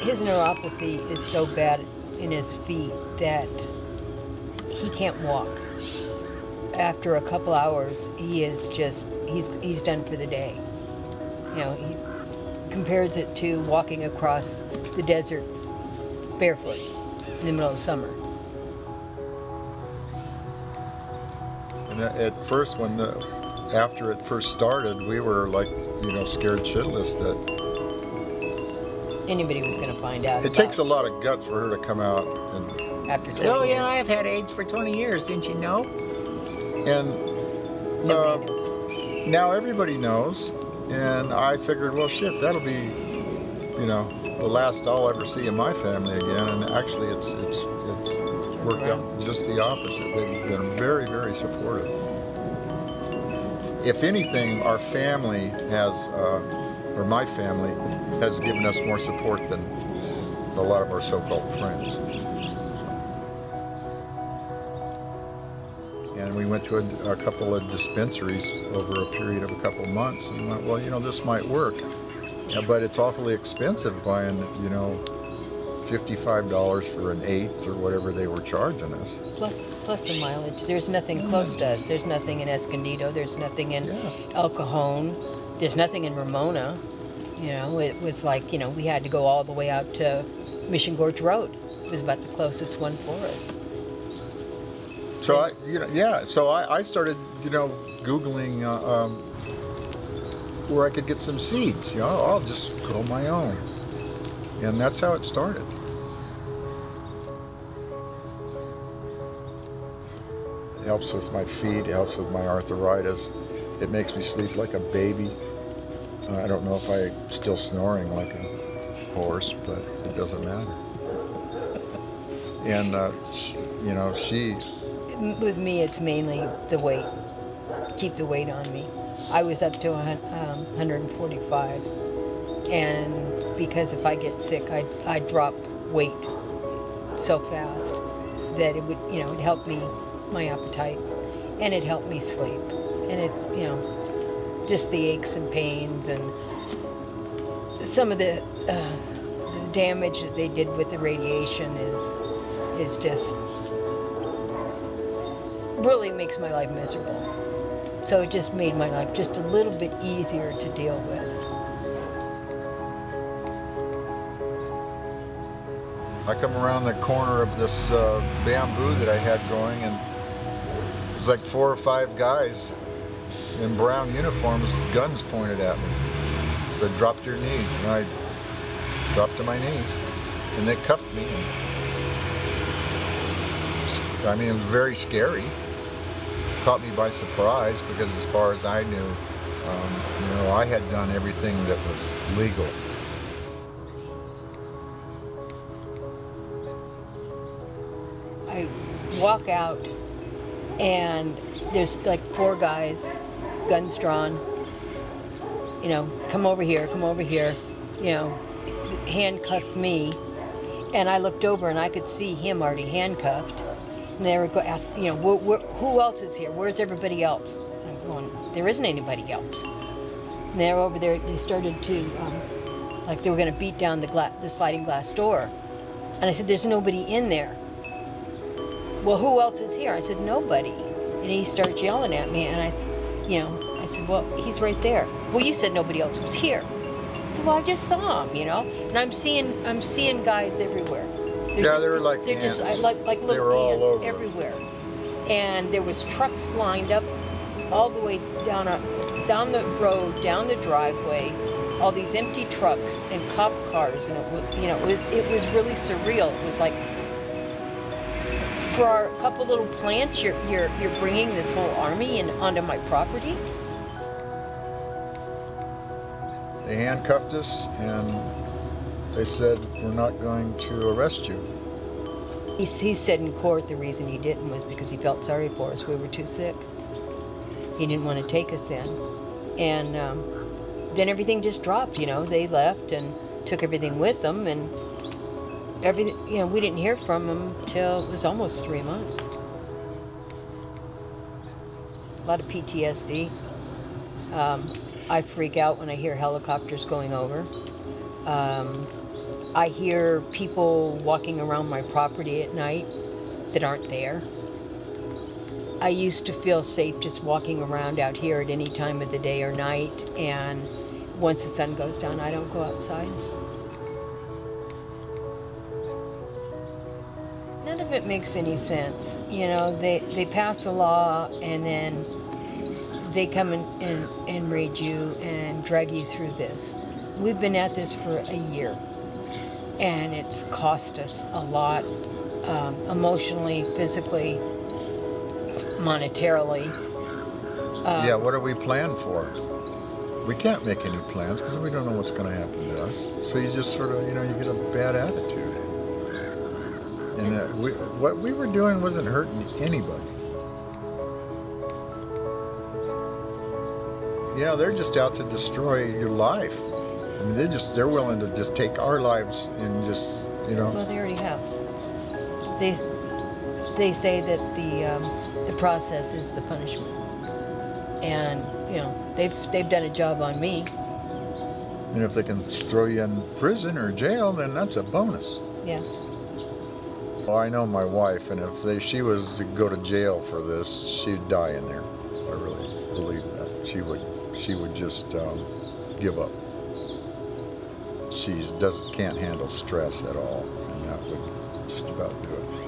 His neuropathy is so bad in his feet that he can't walk. After a couple hours, he is just, he's done for the day. You know, he compares it to walking across the desert barefoot in the middle of summer. And at first, after it first started, we were like, scared shitless that Anybody was going to find out. it takes a lot of guts for her to come out and after 20 Oh years. yeah, I've had AIDS for 20 years, didn't you know? Nobody knew. Now everybody knows, and I figured, well, shit, that'll be, the last I'll ever see of my family again. And actually, it's worked out just the opposite. They've been very, very supportive. If anything, our family has, or my family, has given us more support than a lot of our so-called friends. And we went to a couple of dispensaries over a period of a couple of months and went, well, this might work. Yeah, but it's awfully expensive buying, $55 for an eighth or whatever they were charging us. Plus the mileage. There's nothing close to us. There's nothing in Escondido. There's nothing in El Cajon. There's nothing in Ramona. It was like, we had to go all the way out to Mission Gorge Road. It was about the closest one for us. So I started, Googling where I could get some seeds. I'll just grow my own. And that's how it started. It helps with my feet, it helps with my arthritis. It makes me sleep like a baby. I don't know if I'm still snoring like a horse, but it doesn't matter. And, she... With me, it's mainly the weight. Keep the weight on me. I was up to 145. And because if I get sick, I drop weight so fast that it would, it helped me, my appetite, and it helped me sleep. And it, just the aches and pains and some of the damage that they did with the radiation is just really makes my life miserable. So it just made my life just a little bit easier to deal with. I come around the corner of this bamboo that I had going, and there's like 4 or 5 guys in brown uniforms with guns pointed at me. Said, drop to your knees. And I dropped to my knees. And they cuffed me. And, it was very scary. Caught me by surprise because as far as I knew, I had done everything that was legal. I walk out and there's like 4 guys, guns drawn, come over here, handcuffed me. And I looked over and I could see him already handcuffed. And they were asking, who else is here? Where's everybody else? And I'm going, there isn't anybody else. And they're over there, they started to, like they were gonna beat down the sliding glass door. And I said, there's nobody in there. Well, who else is here? I said, nobody. And he starts yelling at me, and I said, well, he's right there. Well, you said nobody else was here. I said, well, I just saw him, And I'm seeing guys everywhere. They're like ants. Just like little ants everywhere. And there was trucks lined up all the way down the road, down the driveway, all these empty trucks and cop cars, and it was really surreal. It was like, for our couple little plants, you're bringing this whole army onto my property. They handcuffed us and they said, we're not going to arrest you. He said in court the reason he didn't was because he felt sorry for us. We were too sick. He didn't want to take us in. And then everything just dropped, They left, and took everything with them, and everything, we didn't hear from them till it was almost 3 months. A lot of PTSD. I freak out when I hear helicopters going over. I hear people walking around my property at night that aren't there. I used to feel safe just walking around out here at any time of the day or night, and once the sun goes down, I don't go outside. None of it makes any sense. They pass a law, and then they come and raid you and drag you through this. We've been at this for a year, and it's cost us a lot, emotionally, physically, monetarily. Yeah, what do we plan for? We can't make any plans because we don't know what's going to happen to us. So you just sort of, you get a bad attitude. And what we were doing wasn't hurting anybody. They're just out to destroy your life. I mean, they're willing to just take our lives and just, Well, they already have. They say that the process is the punishment, and they've done a job on me. And if they can throw you in prison or jail, then that's a bonus. Yeah. Well, I know my wife, and if she was to go to jail for this, she'd die in there. I really believe that. She would just give up. She can't handle stress at all, and that would just about do it.